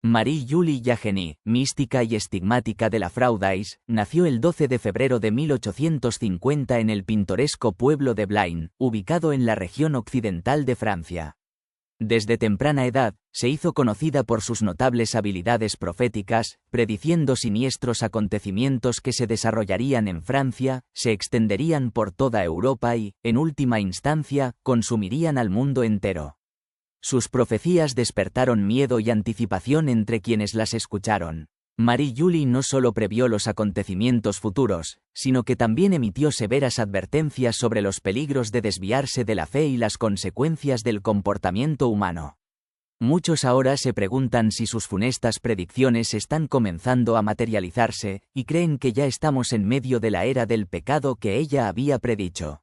Marie-Julie Jahenny, mística y estigmática de la Fraudaise, nació el 12 de febrero de 1850 en el pintoresco pueblo de Blain, ubicado en la región occidental de Francia. Desde temprana edad, se hizo conocida por sus notables habilidades proféticas, prediciendo siniestros acontecimientos que se desarrollarían en Francia, se extenderían por toda Europa y, en última instancia, consumirían al mundo entero. Sus profecías despertaron miedo y anticipación entre quienes las escucharon. Marie-Julie no solo previó los acontecimientos futuros, sino que también emitió severas advertencias sobre los peligros de desviarse de la fe y las consecuencias del comportamiento humano. Muchos ahora se preguntan si sus funestas predicciones están comenzando a materializarse, y creen que ya estamos en medio de la era del pecado que ella había predicho.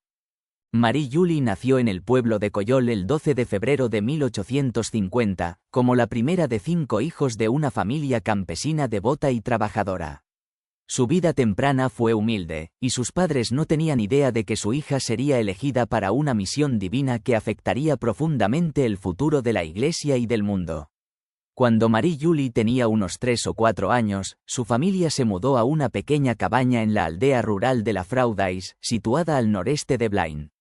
Marie-Julie nació en el pueblo de Coyol el 12 de febrero de 1850, como la primera de 5 hijos de una familia campesina devota y trabajadora. Su vida temprana fue humilde, y sus padres no tenían idea de que su hija sería elegida para una misión divina que afectaría profundamente el futuro de la Iglesia y del mundo. Cuando Marie-Julie tenía unos 3 o 4 años, su familia se mudó a una pequeña cabaña en la aldea rural de la Fraudaise, situada al noreste de Blain.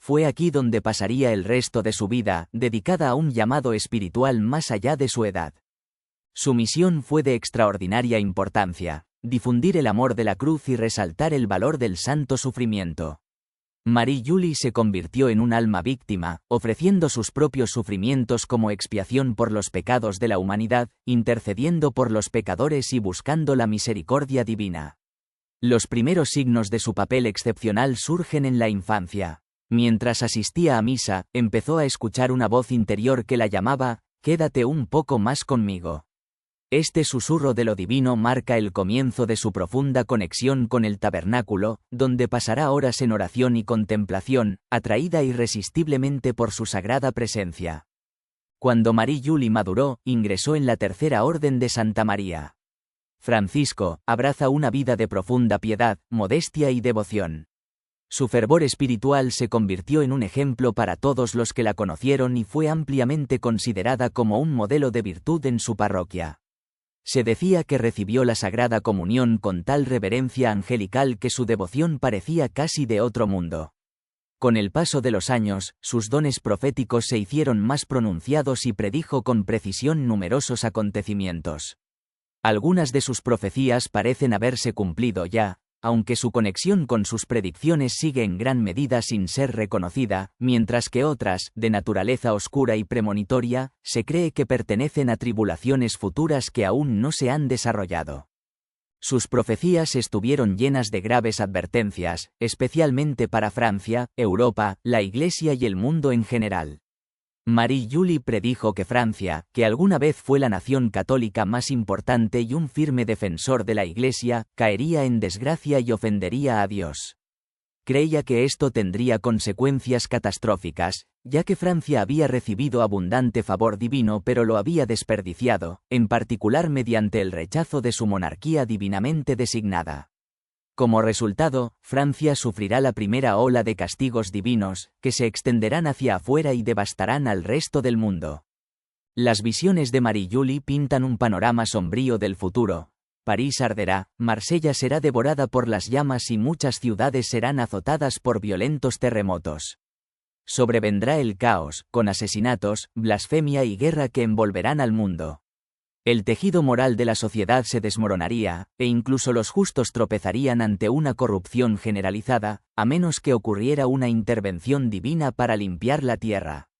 Fue aquí donde pasaría el resto de su vida, dedicada a un llamado espiritual más allá de su edad. Su misión fue de extraordinaria importancia: difundir el amor de la cruz y resaltar el valor del santo sufrimiento. Marie-Julie se convirtió en un alma víctima, ofreciendo sus propios sufrimientos como expiación por los pecados de la humanidad, intercediendo por los pecadores y buscando la misericordia divina. Los primeros signos de su papel excepcional surgen en la infancia. Mientras asistía a misa, empezó a escuchar una voz interior que la llamaba: «Quédate un poco más conmigo». Este susurro de lo divino marca el comienzo de su profunda conexión con el tabernáculo, donde pasará horas en oración y contemplación, atraída irresistiblemente por su sagrada presencia. Cuando Marie-Julie maduró, ingresó en la Tercera Orden de Santa María. Francisco abraza una vida de profunda piedad, modestia y devoción. Su fervor espiritual se convirtió en un ejemplo para todos los que la conocieron y fue ampliamente considerada como un modelo de virtud en su parroquia. Se decía que recibió la Sagrada Comunión con tal reverencia angelical que su devoción parecía casi de otro mundo. Con el paso de los años, sus dones proféticos se hicieron más pronunciados y predijo con precisión numerosos acontecimientos. Algunas de sus profecías parecen haberse cumplido ya, aunque su conexión con sus predicciones sigue en gran medida sin ser reconocida, mientras que otras, de naturaleza oscura y premonitoria, se cree que pertenecen a tribulaciones futuras que aún no se han desarrollado. Sus profecías estuvieron llenas de graves advertencias, especialmente para Francia, Europa, la Iglesia y el mundo en general. Marie-Julie predijo que Francia, que alguna vez fue la nación católica más importante y un firme defensor de la Iglesia, caería en desgracia y ofendería a Dios. Creía que esto tendría consecuencias catastróficas, ya que Francia había recibido abundante favor divino pero lo había desperdiciado, en particular mediante el rechazo de su monarquía divinamente designada. Como resultado, Francia sufrirá la primera ola de castigos divinos, que se extenderán hacia afuera y devastarán al resto del mundo. Las visiones de Marie-Julie pintan un panorama sombrío del futuro. París arderá, Marsella será devorada por las llamas y muchas ciudades serán azotadas por violentos terremotos. Sobrevendrá el caos, con asesinatos, blasfemia y guerra que envolverán al mundo. El tejido moral de la sociedad se desmoronaría, e incluso los justos tropezarían ante una corrupción generalizada, a menos que ocurriera una intervención divina para limpiar la tierra.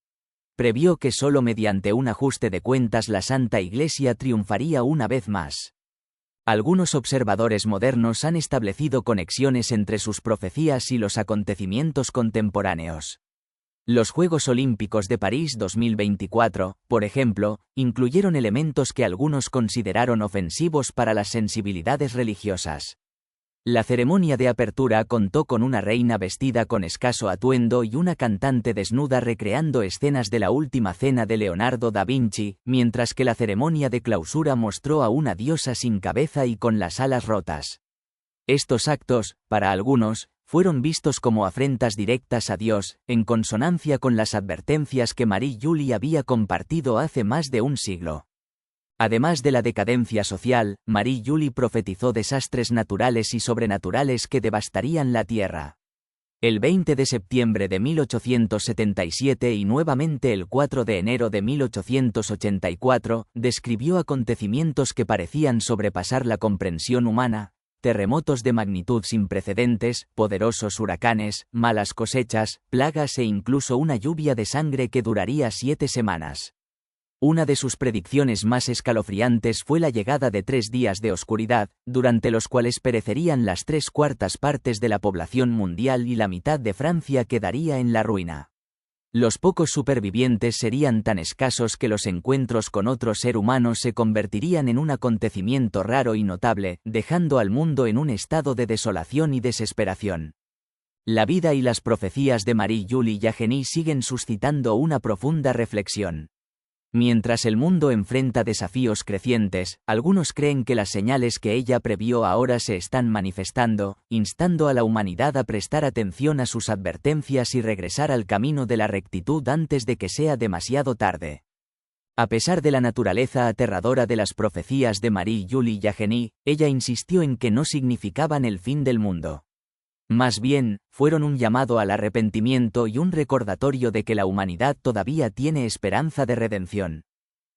Previó que solo mediante un ajuste de cuentas la Santa Iglesia triunfaría una vez más. Algunos observadores modernos han establecido conexiones entre sus profecías y los acontecimientos contemporáneos. Los Juegos Olímpicos de París 2024, por ejemplo, incluyeron elementos que algunos consideraron ofensivos para las sensibilidades religiosas. La ceremonia de apertura contó con una reina vestida con escaso atuendo y una cantante desnuda recreando escenas de la Última Cena de Leonardo da Vinci, mientras que la ceremonia de clausura mostró a una diosa sin cabeza y con las alas rotas. Estos actos, para algunos, fueron vistos como afrentas directas a Dios, en consonancia con las advertencias que Marie-Julie había compartido hace más de un siglo. Además de la decadencia social, Marie-Julie profetizó desastres naturales y sobrenaturales que devastarían la tierra. El 20 de septiembre de 1877 y nuevamente el 4 de enero de 1884, describió acontecimientos que parecían sobrepasar la comprensión humana: terremotos de magnitud sin precedentes, poderosos huracanes, malas cosechas, plagas e incluso una lluvia de sangre que duraría 7 semanas. Una de sus predicciones más escalofriantes fue la llegada de 3 días de oscuridad, durante los cuales perecerían las 3/4 partes de la población mundial y la mitad de Francia quedaría en la ruina. Los pocos supervivientes serían tan escasos que los encuentros con otro ser humano se convertirían en un acontecimiento raro y notable, dejando al mundo en un estado de desolación y desesperación. La vida y las profecías de Marie-Julie Jahenny siguen suscitando una profunda reflexión. Mientras el mundo enfrenta desafíos crecientes, algunos creen que las señales que ella previó ahora se están manifestando, instando a la humanidad a prestar atención a sus advertencias y regresar al camino de la rectitud antes de que sea demasiado tarde. A pesar de la naturaleza aterradora de las profecías de Marie-Julie Jahenny, ella insistió en que no significaban el fin del mundo. Más bien, fueron un llamado al arrepentimiento y un recordatorio de que la humanidad todavía tiene esperanza de redención.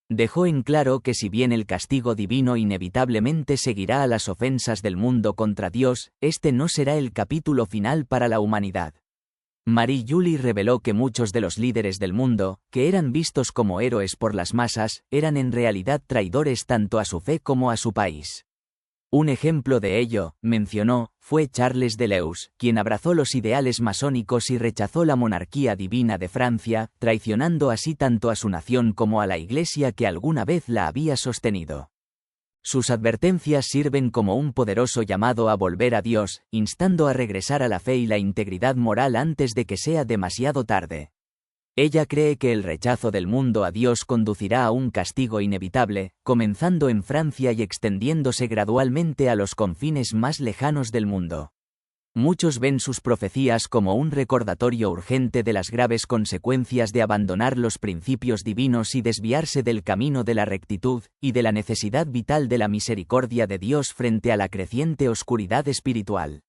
Dejó en claro que si bien el castigo divino inevitablemente seguirá a las ofensas del mundo contra Dios, este no será el capítulo final para la humanidad. Marie-Julie reveló que muchos de los líderes del mundo, que eran vistos como héroes por las masas, eran en realidad traidores tanto a su fe como a su país. Un ejemplo de ello, mencionó, fue Charles Deleuze, quien abrazó los ideales masónicos y rechazó la monarquía divina de Francia, traicionando así tanto a su nación como a la Iglesia que alguna vez la había sostenido. Sus advertencias sirven como un poderoso llamado a volver a Dios, instando a regresar a la fe y la integridad moral antes de que sea demasiado tarde. Ella cree que el rechazo del mundo a Dios conducirá a un castigo inevitable, comenzando en Francia y extendiéndose gradualmente a los confines más lejanos del mundo. Muchos ven sus profecías como un recordatorio urgente de las graves consecuencias de abandonar los principios divinos y desviarse del camino de la rectitud, y de la necesidad vital de la misericordia de Dios frente a la creciente oscuridad espiritual.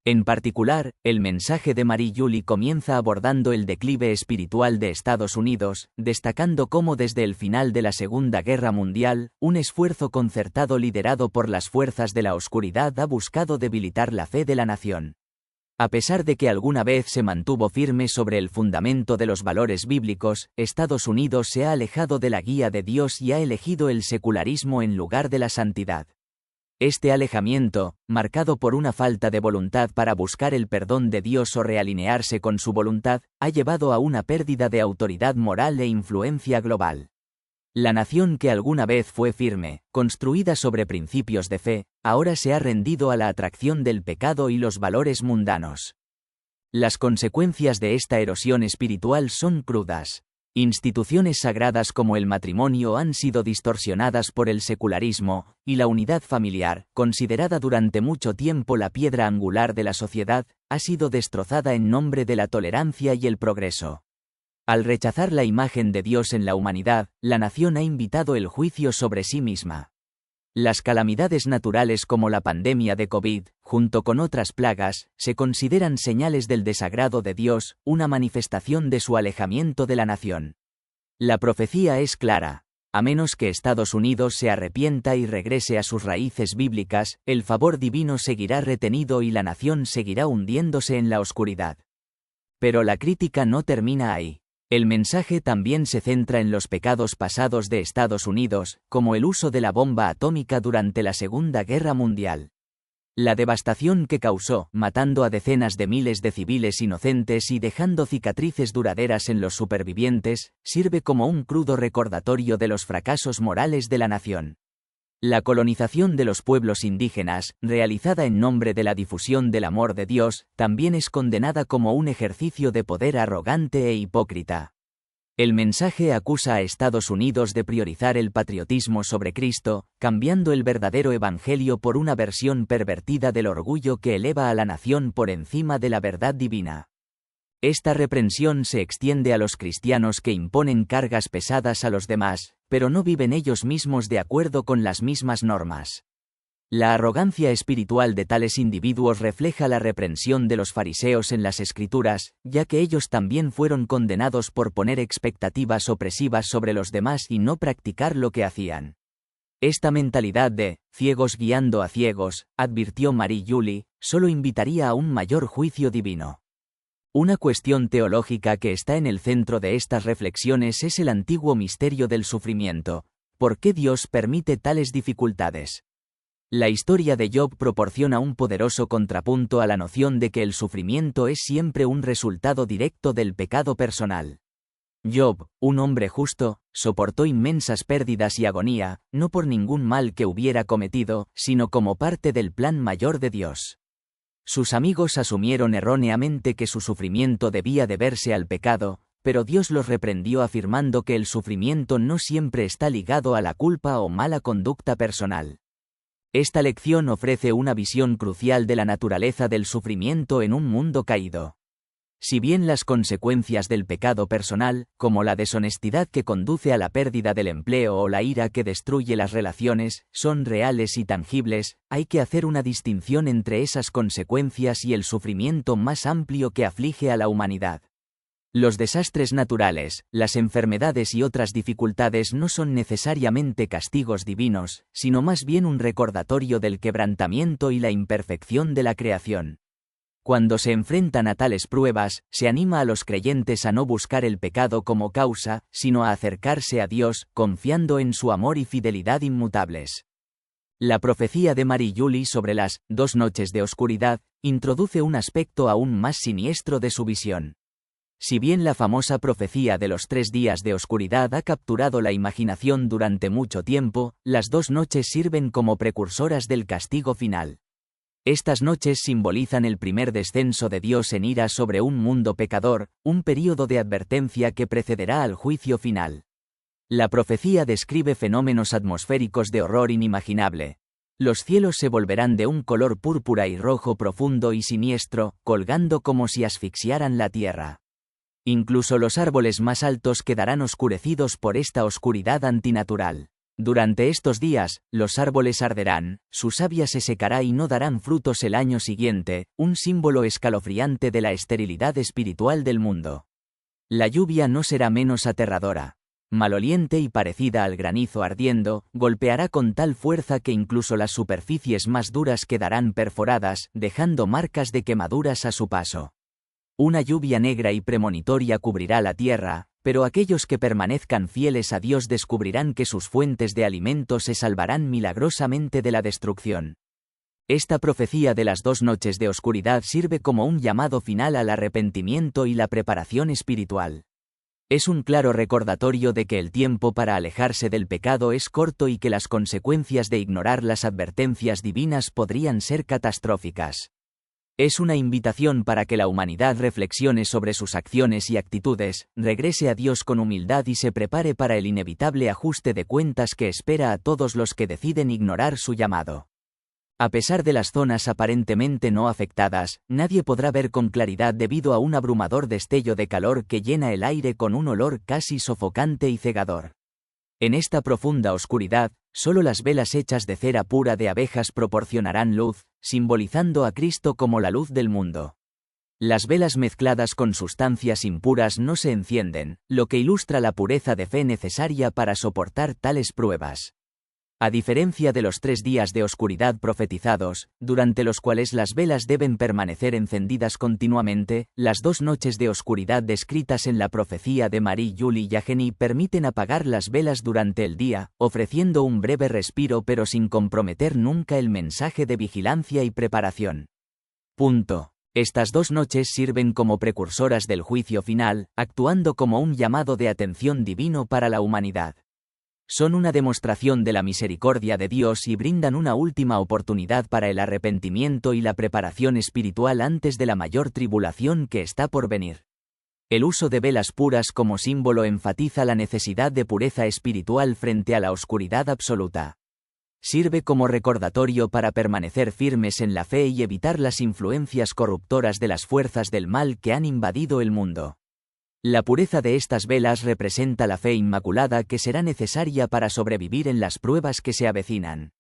En particular, el mensaje de Marie-Julie comienza abordando el declive espiritual de Estados Unidos, destacando cómo desde el final de la Segunda Guerra Mundial, un esfuerzo concertado liderado por las fuerzas de la oscuridad ha buscado debilitar la fe de la nación. A pesar de que alguna vez se mantuvo firme sobre el fundamento de los valores bíblicos, Estados Unidos se ha alejado de la guía de Dios y ha elegido el secularismo en lugar de la santidad. Este alejamiento, marcado por una falta de voluntad para buscar el perdón de Dios o realinearse con su voluntad, ha llevado a una pérdida de autoridad moral e influencia global. La nación que alguna vez fue firme, construida sobre principios de fe, ahora se ha rendido a la atracción del pecado y los valores mundanos. Las consecuencias de esta erosión espiritual son crudas. Instituciones sagradas como el matrimonio han sido distorsionadas por el secularismo, y la unidad familiar, considerada durante mucho tiempo la piedra angular de la sociedad, ha sido destrozada en nombre de la tolerancia y el progreso. Al rechazar la imagen de Dios en la humanidad, la nación ha invitado el juicio sobre sí misma. Las calamidades naturales como la pandemia de COVID, junto con otras plagas, se consideran señales del desagrado de Dios, una manifestación de su alejamiento de la nación. La profecía es clara: a menos que Estados Unidos se arrepienta y regrese a sus raíces bíblicas, el favor divino seguirá retenido y la nación seguirá hundiéndose en la oscuridad. Pero la crítica no termina ahí. El mensaje también se centra en los pecados pasados de Estados Unidos, como el uso de la bomba atómica durante la Segunda Guerra Mundial. La devastación que causó, matando a decenas de miles de civiles inocentes y dejando cicatrices duraderas en los supervivientes, sirve como un crudo recordatorio de los fracasos morales de la nación. La colonización de los pueblos indígenas, realizada en nombre de la difusión del amor de Dios, también es condenada como un ejercicio de poder arrogante e hipócrita. El mensaje acusa a Estados Unidos de priorizar el patriotismo sobre Cristo, cambiando el verdadero evangelio por una versión pervertida del orgullo que eleva a la nación por encima de la verdad divina. Esta reprensión se extiende a los cristianos que imponen cargas pesadas a los demás, pero no viven ellos mismos de acuerdo con las mismas normas. La arrogancia espiritual de tales individuos refleja la reprensión de los fariseos en las Escrituras, ya que ellos también fueron condenados por poner expectativas opresivas sobre los demás y no practicar lo que hacían. Esta mentalidad de ciegos guiando a ciegos, advirtió Marie Julie, solo invitaría a un mayor juicio divino. Una cuestión teológica que está en el centro de estas reflexiones es el antiguo misterio del sufrimiento. ¿Por qué Dios permite tales dificultades? La historia de Job proporciona un poderoso contrapunto a la noción de que el sufrimiento es siempre un resultado directo del pecado personal. Job, un hombre justo, soportó inmensas pérdidas y agonía, no por ningún mal que hubiera cometido, sino como parte del plan mayor de Dios. Sus amigos asumieron erróneamente que su sufrimiento debía deberse al pecado, pero Dios los reprendió afirmando que el sufrimiento no siempre está ligado a la culpa o mala conducta personal. Esta lección ofrece una visión crucial de la naturaleza del sufrimiento en un mundo caído. Si bien las consecuencias del pecado personal, como la deshonestidad que conduce a la pérdida del empleo o la ira que destruye las relaciones, son reales y tangibles, hay que hacer una distinción entre esas consecuencias y el sufrimiento más amplio que aflige a la humanidad. Los desastres naturales, las enfermedades y otras dificultades no son necesariamente castigos divinos, sino más bien un recordatorio del quebrantamiento y la imperfección de la creación. Cuando se enfrentan a tales pruebas, se anima a los creyentes a no buscar el pecado como causa, sino a acercarse a Dios, confiando en su amor y fidelidad inmutables. La profecía de Marie Julie sobre las 2 noches de oscuridad introduce un aspecto aún más siniestro de su visión. Si bien la famosa profecía de los 3 días de oscuridad ha capturado la imaginación durante mucho tiempo, las 2 noches sirven como precursoras del castigo final. Estas noches simbolizan el primer descenso de Dios en ira sobre un mundo pecador, un período de advertencia que precederá al juicio final. La profecía describe fenómenos atmosféricos de horror inimaginable. Los cielos se volverán de un color púrpura y rojo profundo y siniestro, colgando como si asfixiaran la tierra. Incluso los árboles más altos quedarán oscurecidos por esta oscuridad antinatural. Durante estos días, los árboles arderán, su savia se secará y no darán frutos el año siguiente, un símbolo escalofriante de la esterilidad espiritual del mundo. La lluvia no será menos aterradora. Maloliente y parecida al granizo ardiendo, golpeará con tal fuerza que incluso las superficies más duras quedarán perforadas, dejando marcas de quemaduras a su paso. Una lluvia negra y premonitoria cubrirá la tierra, pero aquellos que permanezcan fieles a Dios descubrirán que sus fuentes de alimento se salvarán milagrosamente de la destrucción. Esta profecía de las 2 noches de oscuridad sirve como un llamado final al arrepentimiento y la preparación espiritual. Es un claro recordatorio de que el tiempo para alejarse del pecado es corto y que las consecuencias de ignorar las advertencias divinas podrían ser catastróficas. Es una invitación para que la humanidad reflexione sobre sus acciones y actitudes, regrese a Dios con humildad y se prepare para el inevitable ajuste de cuentas que espera a todos los que deciden ignorar su llamado. A pesar de las zonas aparentemente no afectadas, nadie podrá ver con claridad debido a un abrumador destello de calor que llena el aire con un olor casi sofocante y cegador. En esta profunda oscuridad, solo las velas hechas de cera pura de abejas proporcionarán luz, simbolizando a Cristo como la luz del mundo. Las velas mezcladas con sustancias impuras no se encienden, lo que ilustra la pureza de fe necesaria para soportar tales pruebas. A diferencia de los 3 días de oscuridad profetizados, durante los cuales las velas deben permanecer encendidas continuamente, las 2 noches de oscuridad descritas en la profecía de Marie Julie Jahenny permiten apagar las velas durante el día, ofreciendo un breve respiro pero sin comprometer nunca el mensaje de vigilancia y preparación. Estas 2 noches sirven como precursoras del juicio final, actuando como un llamado de atención divino para la humanidad. Son una demostración de la misericordia de Dios y brindan una última oportunidad para el arrepentimiento y la preparación espiritual antes de la mayor tribulación que está por venir. El uso de velas puras como símbolo enfatiza la necesidad de pureza espiritual frente a la oscuridad absoluta. Sirve como recordatorio para permanecer firmes en la fe y evitar las influencias corruptoras de las fuerzas del mal que han invadido el mundo. La pureza de estas velas representa la fe inmaculada que será necesaria para sobrevivir en las pruebas que se avecinan.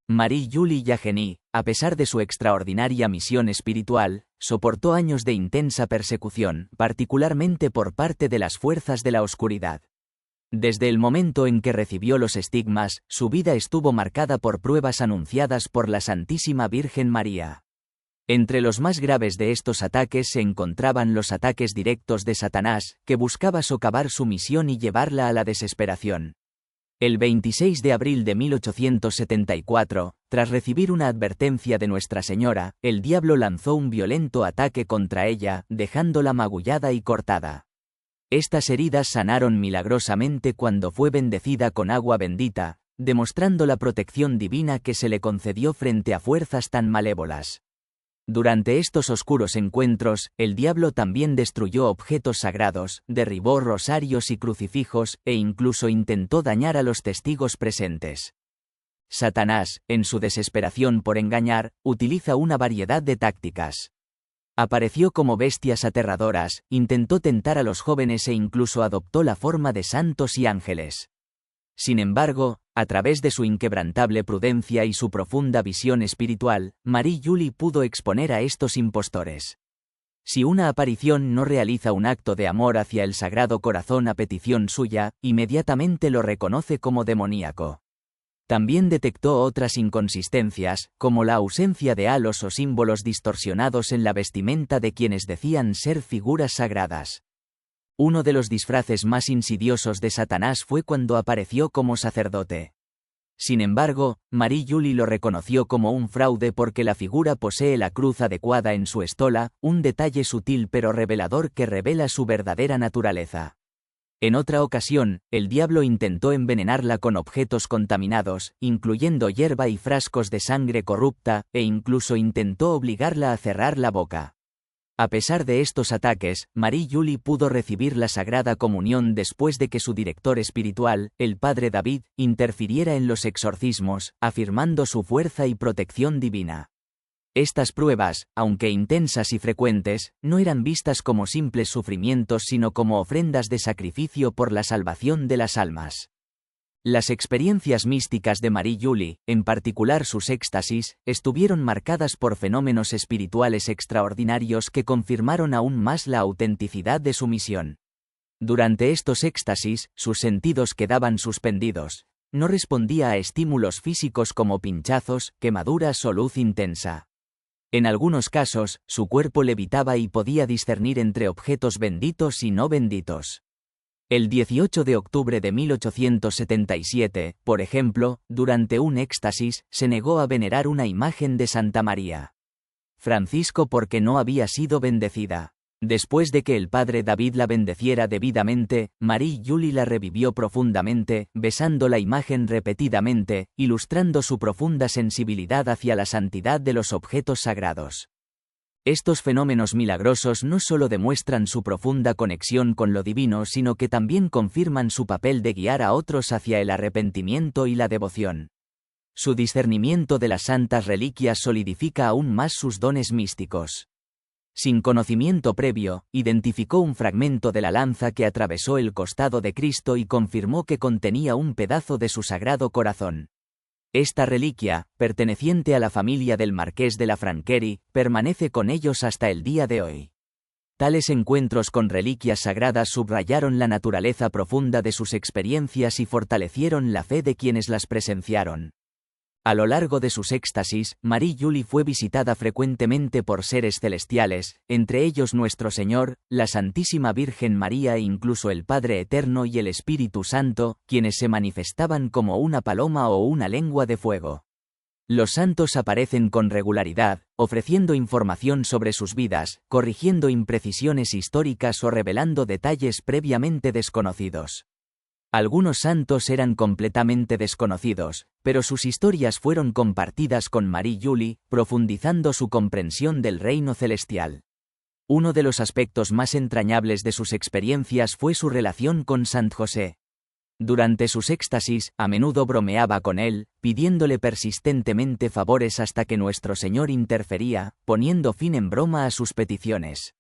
Marie-Julie Jahenny, a pesar de su extraordinaria misión espiritual, soportó años de intensa persecución, particularmente por parte de las fuerzas de la oscuridad. Desde el momento en que recibió los estigmas, su vida estuvo marcada por pruebas anunciadas por la Santísima Virgen María. Entre los más graves de estos ataques se encontraban los ataques directos de Satanás, que buscaba socavar su misión y llevarla a la desesperación. El 26 de abril de 1874, tras recibir una advertencia de Nuestra Señora, el diablo lanzó un violento ataque contra ella, dejándola magullada y cortada. Estas heridas sanaron milagrosamente cuando fue bendecida con agua bendita, demostrando la protección divina que se le concedió frente a fuerzas tan malévolas. Durante estos oscuros encuentros, el diablo también destruyó objetos sagrados, derribó rosarios y crucifijos, e incluso intentó dañar a los testigos presentes. Satanás, en su desesperación por engañar, utiliza una variedad de tácticas. Apareció como bestias aterradoras, intentó tentar a los jóvenes e incluso adoptó la forma de santos y ángeles. Sin embargo, a través de su inquebrantable prudencia y su profunda visión espiritual, Marie-Julie pudo exponer a estos impostores. Si una aparición no realiza un acto de amor hacia el Sagrado Corazón a petición suya, inmediatamente lo reconoce como demoníaco. También detectó otras inconsistencias, como la ausencia de halos o símbolos distorsionados en la vestimenta de quienes decían ser figuras sagradas. Uno de los disfraces más insidiosos de Satanás fue cuando apareció como sacerdote. Sin embargo, Marie-Julie lo reconoció como un fraude porque la figura posee la cruz adecuada en su estola, un detalle sutil pero revelador que revela su verdadera naturaleza. En otra ocasión, el diablo intentó envenenarla con objetos contaminados, incluyendo hierba y frascos de sangre corrupta, e incluso intentó obligarla a cerrar la boca. A pesar de estos ataques, Marie-Julie pudo recibir la Sagrada Comunión después de que su director espiritual, el Padre David, interfiriera en los exorcismos, afirmando su fuerza y protección divina. Estas pruebas, aunque intensas y frecuentes, no eran vistas como simples sufrimientos sino como ofrendas de sacrificio por la salvación de las almas. Las experiencias místicas de Marie-Julie, en particular sus éxtasis, estuvieron marcadas por fenómenos espirituales extraordinarios que confirmaron aún más la autenticidad de su misión. Durante estos éxtasis, sus sentidos quedaban suspendidos. No respondía a estímulos físicos como pinchazos, quemaduras o luz intensa. En algunos casos, su cuerpo levitaba y podía discernir entre objetos benditos y no benditos. El 18 de octubre de 1877, por ejemplo, durante un éxtasis, se negó a venerar una imagen de Santa María Francisco porque no había sido bendecida. Después de que el padre David la bendeciera debidamente, Marie-Julie la revivió profundamente, besando la imagen repetidamente, ilustrando su profunda sensibilidad hacia la santidad de los objetos sagrados. Estos fenómenos milagrosos no solo demuestran su profunda conexión con lo divino, sino que también confirman su papel de guiar a otros hacia el arrepentimiento y la devoción. Su discernimiento de las santas reliquias solidifica aún más sus dones místicos. Sin conocimiento previo, identificó un fragmento de la lanza que atravesó el costado de Cristo y confirmó que contenía un pedazo de su Sagrado Corazón. Esta reliquia, perteneciente a la familia del Marqués de la Franquerie, permanece con ellos hasta el día de hoy. Tales encuentros con reliquias sagradas subrayaron la naturaleza profunda de sus experiencias y fortalecieron la fe de quienes las presenciaron. A lo largo de sus éxtasis, Marie-Julie fue visitada frecuentemente por seres celestiales, entre ellos Nuestro Señor, la Santísima Virgen María e incluso el Padre Eterno y el Espíritu Santo, quienes se manifestaban como una paloma o una lengua de fuego. Los santos aparecen con regularidad, ofreciendo información sobre sus vidas, corrigiendo imprecisiones históricas o revelando detalles previamente desconocidos. Algunos santos eran completamente desconocidos, pero sus historias fueron compartidas con Marie-Julie, profundizando su comprensión del reino celestial. Uno de los aspectos más entrañables de sus experiencias fue su relación con Sant José. Durante sus éxtasis, a menudo bromeaba con él, pidiéndole persistentemente favores hasta que nuestro Señor interfería, poniendo fin en broma a sus peticiones.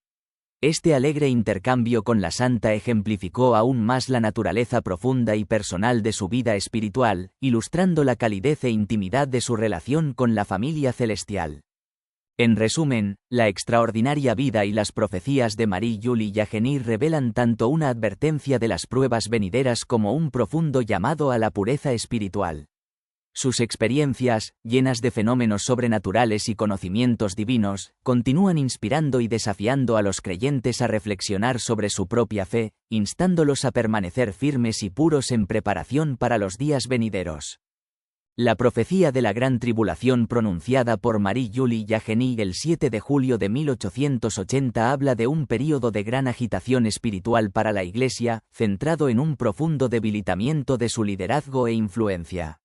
Este alegre intercambio con la santa ejemplificó aún más la naturaleza profunda y personal de su vida espiritual, ilustrando la calidez e intimidad de su relación con la familia celestial. En resumen, la extraordinaria vida y las profecías de Marie-Julie Jahenny revelan tanto una advertencia de las pruebas venideras como un profundo llamado a la pureza espiritual. Sus experiencias, llenas de fenómenos sobrenaturales y conocimientos divinos, continúan inspirando y desafiando a los creyentes a reflexionar sobre su propia fe, instándolos a permanecer firmes y puros en preparación para los días venideros. La profecía de la Gran Tribulación pronunciada por Marie-Julie Jahenny el 7 de julio de 1880 habla de un período de gran agitación espiritual para la Iglesia, centrado en un profundo debilitamiento de su liderazgo e influencia.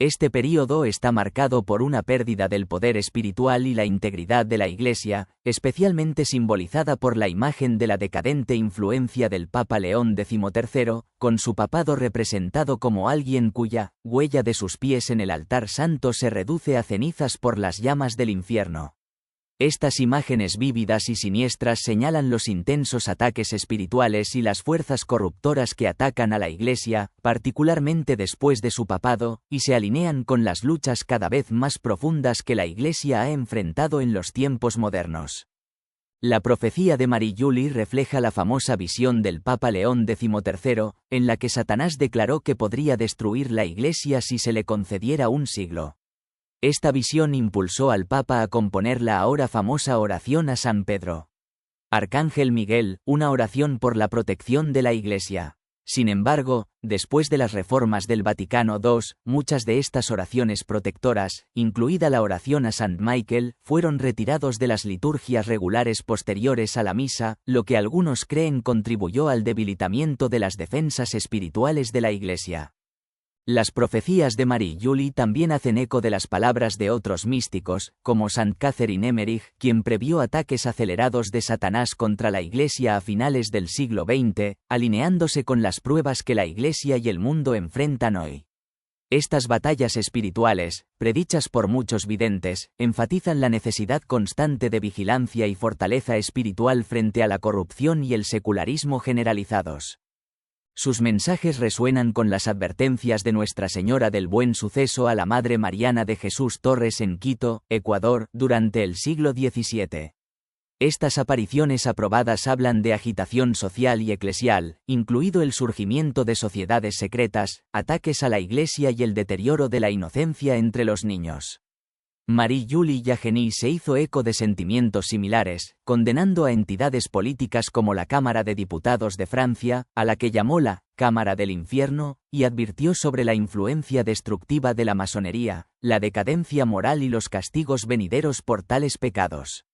Este período está marcado por una pérdida del poder espiritual y la integridad de la Iglesia, especialmente simbolizada por la imagen de la decadente influencia del Papa León XIII, con su papado representado como alguien cuya huella de sus pies en el altar santo se reduce a cenizas por las llamas del infierno. Estas imágenes vívidas y siniestras señalan los intensos ataques espirituales y las fuerzas corruptoras que atacan a la Iglesia, particularmente después de su papado, y se alinean con las luchas cada vez más profundas que la Iglesia ha enfrentado en los tiempos modernos. La profecía de Marie-Julie refleja la famosa visión del Papa León XIII, en la que Satanás declaró que podría destruir la Iglesia si se le concediera un siglo. Esta visión impulsó al Papa a componer la ahora famosa oración a San Pedro. Arcángel Miguel, una oración por la protección de la Iglesia. Sin embargo, después de las reformas del Vaticano II, muchas de estas oraciones protectoras, incluida la oración a San Michael, fueron retirados de las liturgias regulares posteriores a la misa, lo que algunos creen contribuyó al debilitamiento de las defensas espirituales de la Iglesia. Las profecías de Marie-Julie también hacen eco de las palabras de otros místicos, como Saint Catherine Emmerich, quien previó ataques acelerados de Satanás contra la Iglesia a finales del siglo XX, alineándose con las pruebas que la Iglesia y el mundo enfrentan hoy. Estas batallas espirituales, predichas por muchos videntes, enfatizan la necesidad constante de vigilancia y fortaleza espiritual frente a la corrupción y el secularismo generalizados. Sus mensajes resuenan con las advertencias de Nuestra Señora del Buen Suceso a la Madre Mariana de Jesús Torres en Quito, Ecuador, durante el siglo XVII. Estas apariciones aprobadas hablan de agitación social y eclesial, incluido el surgimiento de sociedades secretas, ataques a la Iglesia y el deterioro de la inocencia entre los niños. Marie-Julie Jahenny se hizo eco de sentimientos similares, condenando a entidades políticas como la Cámara de Diputados de Francia, a la que llamó la «Cámara del Infierno», y advirtió sobre la influencia destructiva de la masonería, la decadencia moral y los castigos venideros por tales pecados.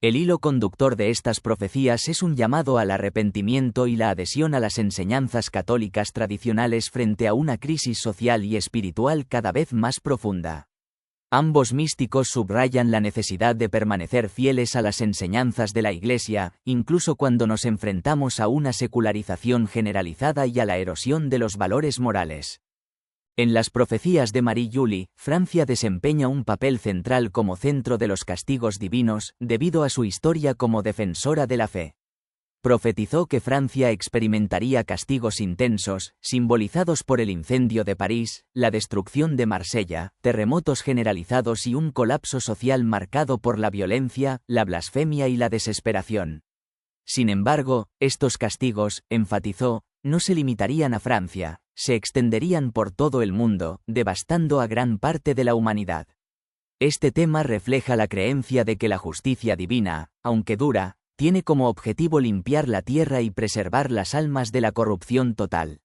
El hilo conductor de estas profecías es un llamado al arrepentimiento y la adhesión a las enseñanzas católicas tradicionales frente a una crisis social y espiritual cada vez más profunda. Ambos místicos subrayan la necesidad de permanecer fieles a las enseñanzas de la Iglesia, incluso cuando nos enfrentamos a una secularización generalizada y a la erosión de los valores morales. En las profecías de Marie-Julie, Francia desempeña un papel central como centro de los castigos divinos, debido a su historia como defensora de la fe. Profetizó que Francia experimentaría castigos intensos, simbolizados por el incendio de París, la destrucción de Marsella, terremotos generalizados y un colapso social marcado por la violencia, la blasfemia y la desesperación. Sin embargo, estos castigos, enfatizó, no se limitarían a Francia, se extenderían por todo el mundo, devastando a gran parte de la humanidad. Este tema refleja la creencia de que la justicia divina, aunque dura, tiene como objetivo limpiar la tierra y preservar las almas de la corrupción total.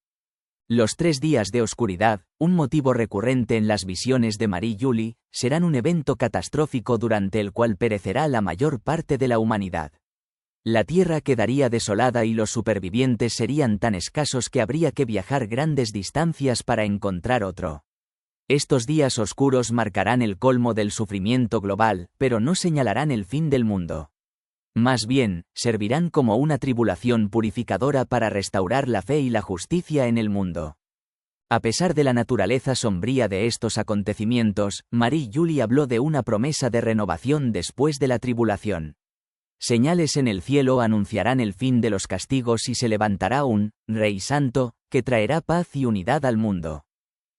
Los 3 días de oscuridad, un motivo recurrente en las visiones de Marie-Julie, serán un evento catastrófico durante el cual perecerá la mayor parte de la humanidad. La tierra quedaría desolada y los supervivientes serían tan escasos que habría que viajar grandes distancias para encontrar otro. Estos días oscuros marcarán el colmo del sufrimiento global, pero no señalarán el fin del mundo. Más bien, servirán como una tribulación purificadora para restaurar la fe y la justicia en el mundo. A pesar de la naturaleza sombría de estos acontecimientos, Marie-Julie habló de una promesa de renovación después de la tribulación. Señales en el cielo anunciarán el fin de los castigos y se levantará un Rey Santo, que traerá paz y unidad al mundo.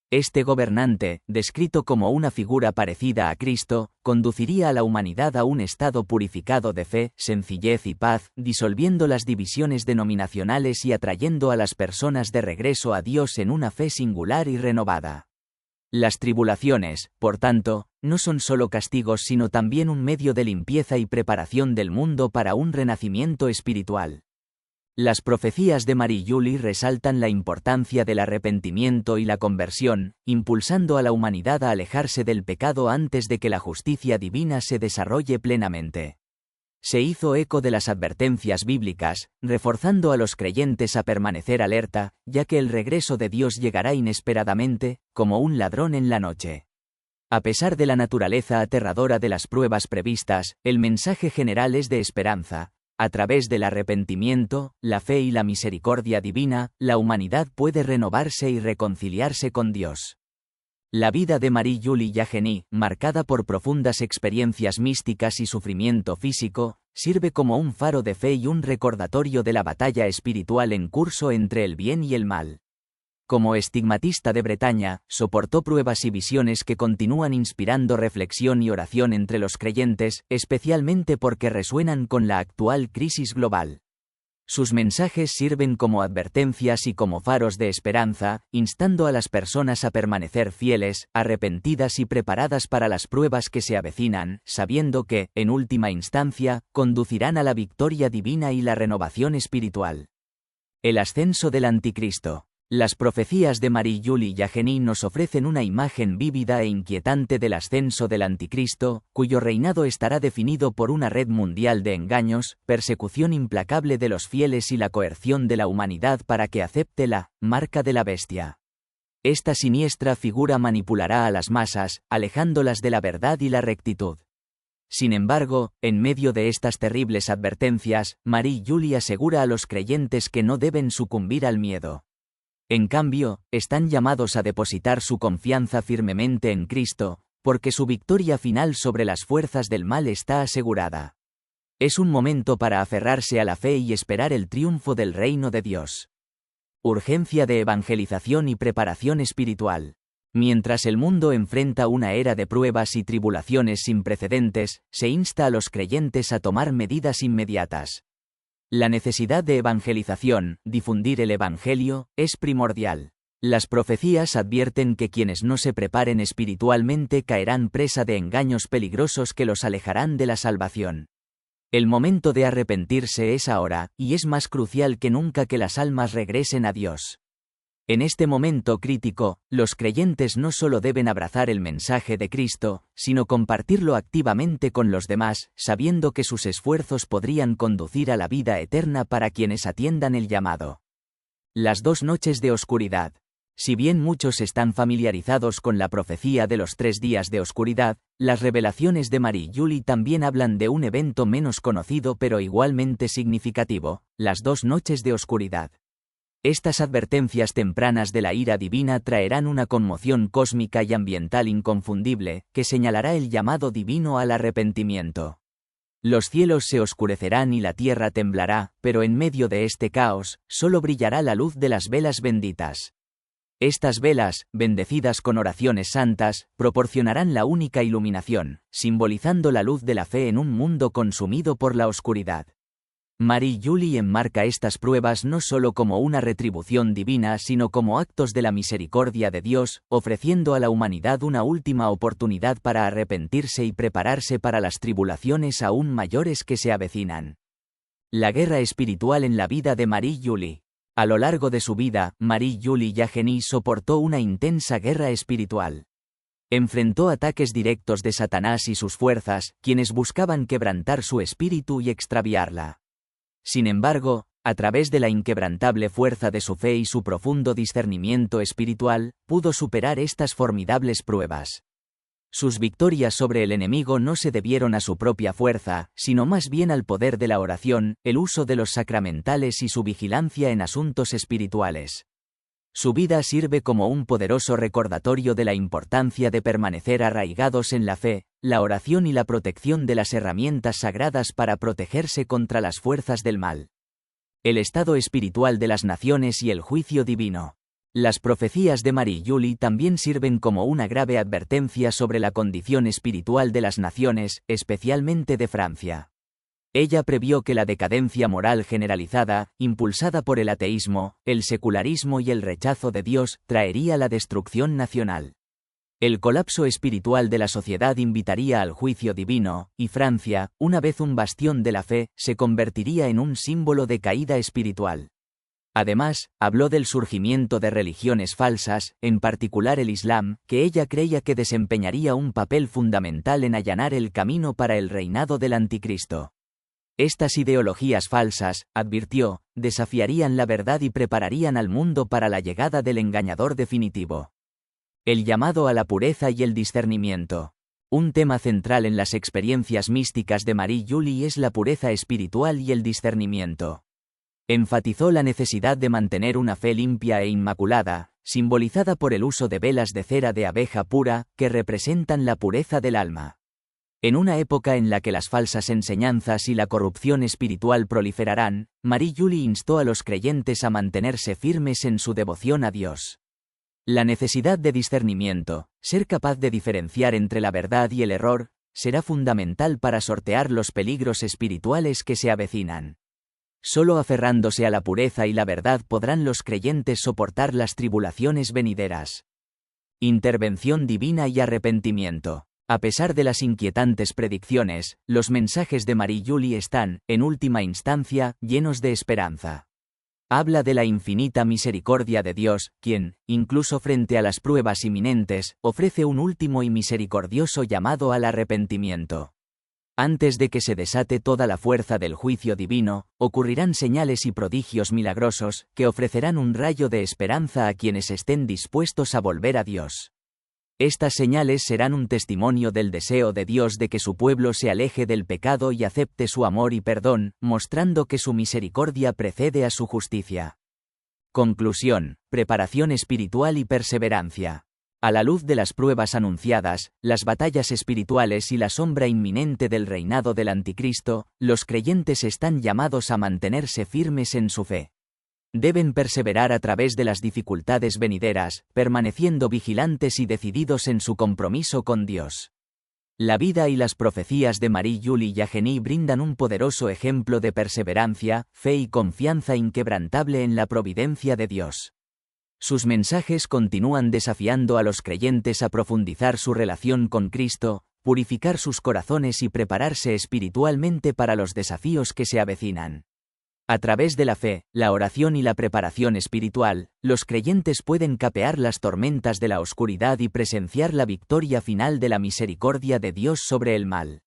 Este gobernante, descrito como una figura parecida a Cristo, conduciría a la humanidad a un estado purificado de fe, sencillez y paz, disolviendo las divisiones denominacionales y atrayendo a las personas de regreso a Dios en una fe singular y renovada. Las tribulaciones, por tanto, no son solo castigos sino también un medio de limpieza y preparación del mundo para un renacimiento espiritual. Las profecías de Marie-Julie resaltan la importancia del arrepentimiento y la conversión, impulsando a la humanidad a alejarse del pecado antes de que la justicia divina se desarrolle plenamente. Se hizo eco de las advertencias bíblicas, reforzando a los creyentes a permanecer alerta, ya que el regreso de Dios llegará inesperadamente, como un ladrón en la noche. A pesar de la naturaleza aterradora de las pruebas previstas, el mensaje general es de esperanza. A través del arrepentimiento, la fe y la misericordia divina, la humanidad puede renovarse y reconciliarse con Dios. La vida de Marie-Julie Jahenny, marcada por profundas experiencias místicas y sufrimiento físico, sirve como un faro de fe y un recordatorio de la batalla espiritual en curso entre el bien y el mal. Como estigmatista de Bretaña, soportó pruebas y visiones que continúan inspirando reflexión y oración entre los creyentes, especialmente porque resuenan con la actual crisis global. Sus mensajes sirven como advertencias y como faros de esperanza, instando a las personas a permanecer fieles, arrepentidas y preparadas para las pruebas que se avecinan, sabiendo que, en última instancia, conducirán a la victoria divina y la renovación espiritual. El ascenso del Anticristo. Las profecías de Marie-Julie Jahenny nos ofrecen una imagen vívida e inquietante del ascenso del Anticristo, cuyo reinado estará definido por una red mundial de engaños, persecución implacable de los fieles y la coerción de la humanidad para que acepte la marca de la bestia. Esta siniestra figura manipulará a las masas, alejándolas de la verdad y la rectitud. Sin embargo, en medio de estas terribles advertencias, Marie-Julie asegura a los creyentes que no deben sucumbir al miedo. En cambio, están llamados a depositar su confianza firmemente en Cristo, porque su victoria final sobre las fuerzas del mal está asegurada. Es un momento para aferrarse a la fe y esperar el triunfo del reino de Dios. Urgencia de evangelización y preparación espiritual. Mientras el mundo enfrenta una era de pruebas y tribulaciones sin precedentes, se insta a los creyentes a tomar medidas inmediatas. La necesidad de evangelización, difundir el Evangelio, es primordial. Las profecías advierten que quienes no se preparen espiritualmente caerán presa de engaños peligrosos que los alejarán de la salvación. El momento de arrepentirse es ahora, y es más crucial que nunca que las almas regresen a Dios. En este momento crítico, los creyentes no solo deben abrazar el mensaje de Cristo, sino compartirlo activamente con los demás, sabiendo que sus esfuerzos podrían conducir a la vida eterna para quienes atiendan el llamado. Las 2 noches de oscuridad. Si bien muchos están familiarizados con la profecía de los 3 días de oscuridad, las revelaciones de Marie-Julie también hablan de un evento menos conocido pero igualmente significativo, las 2 noches de oscuridad. Estas advertencias tempranas de la ira divina traerán una conmoción cósmica y ambiental inconfundible, que señalará el llamado divino al arrepentimiento. Los cielos se oscurecerán y la tierra temblará, pero en medio de este caos, solo brillará la luz de las velas benditas. Estas velas, bendecidas con oraciones santas, proporcionarán la única iluminación, simbolizando la luz de la fe en un mundo consumido por la oscuridad. Marie-Julie enmarca estas pruebas no solo como una retribución divina sino como actos de la misericordia de Dios, ofreciendo a la humanidad una última oportunidad para arrepentirse y prepararse para las tribulaciones aún mayores que se avecinan. La guerra espiritual en la vida de Marie-Julie. A lo largo de su vida, Marie-Julie Jahenny soportó una intensa guerra espiritual. Enfrentó ataques directos de Satanás y sus fuerzas, quienes buscaban quebrantar su espíritu y extraviarla. Sin embargo, a través de la inquebrantable fuerza de su fe y su profundo discernimiento espiritual, pudo superar estas formidables pruebas. Sus victorias sobre el enemigo no se debieron a su propia fuerza, sino más bien al poder de la oración, el uso de los sacramentales y su vigilancia en asuntos espirituales. Su vida sirve como un poderoso recordatorio de la importancia de permanecer arraigados en la fe, la oración y la protección de las herramientas sagradas para protegerse contra las fuerzas del mal. El estado espiritual de las naciones y el juicio divino. Las profecías de Marie Julie también sirven como una grave advertencia sobre la condición espiritual de las naciones, especialmente de Francia. Ella previó que la decadencia moral generalizada, impulsada por el ateísmo, el secularismo y el rechazo de Dios, traería la destrucción nacional. El colapso espiritual de la sociedad invitaría al juicio divino, y Francia, una vez un bastión de la fe, se convertiría en un símbolo de caída espiritual. Además, habló del surgimiento de religiones falsas, en particular el Islam, que ella creía que desempeñaría un papel fundamental en allanar el camino para el reinado del Anticristo. Estas ideologías falsas, advirtió, desafiarían la verdad y prepararían al mundo para la llegada del engañador definitivo. El llamado a la pureza y el discernimiento. Un tema central en las experiencias místicas de Marie Julie es la pureza espiritual y el discernimiento. Enfatizó la necesidad de mantener una fe limpia e inmaculada, simbolizada por el uso de velas de cera de abeja pura, que representan la pureza del alma. En una época en la que las falsas enseñanzas y la corrupción espiritual proliferarán, Marie Julie instó a los creyentes a mantenerse firmes en su devoción a Dios. La necesidad de discernimiento, ser capaz de diferenciar entre la verdad y el error, será fundamental para sortear los peligros espirituales que se avecinan. Solo aferrándose a la pureza y la verdad podrán los creyentes soportar las tribulaciones venideras. Intervención divina y arrepentimiento. A pesar de las inquietantes predicciones, los mensajes de Marie Julie están, en última instancia, llenos de esperanza. Habla de la infinita misericordia de Dios, quien, incluso frente a las pruebas inminentes, ofrece un último y misericordioso llamado al arrepentimiento. Antes de que se desate toda la fuerza del juicio divino, ocurrirán señales y prodigios milagrosos, que ofrecerán un rayo de esperanza a quienes estén dispuestos a volver a Dios. Estas señales serán un testimonio del deseo de Dios de que su pueblo se aleje del pecado y acepte su amor y perdón, mostrando que su misericordia precede a su justicia. Conclusión, preparación espiritual y perseverancia. A la luz de las pruebas anunciadas, las batallas espirituales y la sombra inminente del reinado del Anticristo, los creyentes están llamados a mantenerse firmes en su fe. Deben perseverar a través de las dificultades venideras, permaneciendo vigilantes y decididos en su compromiso con Dios. La vida y las profecías de Marie Julie Jahenny brindan un poderoso ejemplo de perseverancia, fe y confianza inquebrantable en la providencia de Dios. Sus mensajes continúan desafiando a los creyentes a profundizar su relación con Cristo, purificar sus corazones y prepararse espiritualmente para los desafíos que se avecinan. A través de la fe, la oración y la preparación espiritual, los creyentes pueden capear las tormentas de la oscuridad y presenciar la victoria final de la misericordia de Dios sobre el mal.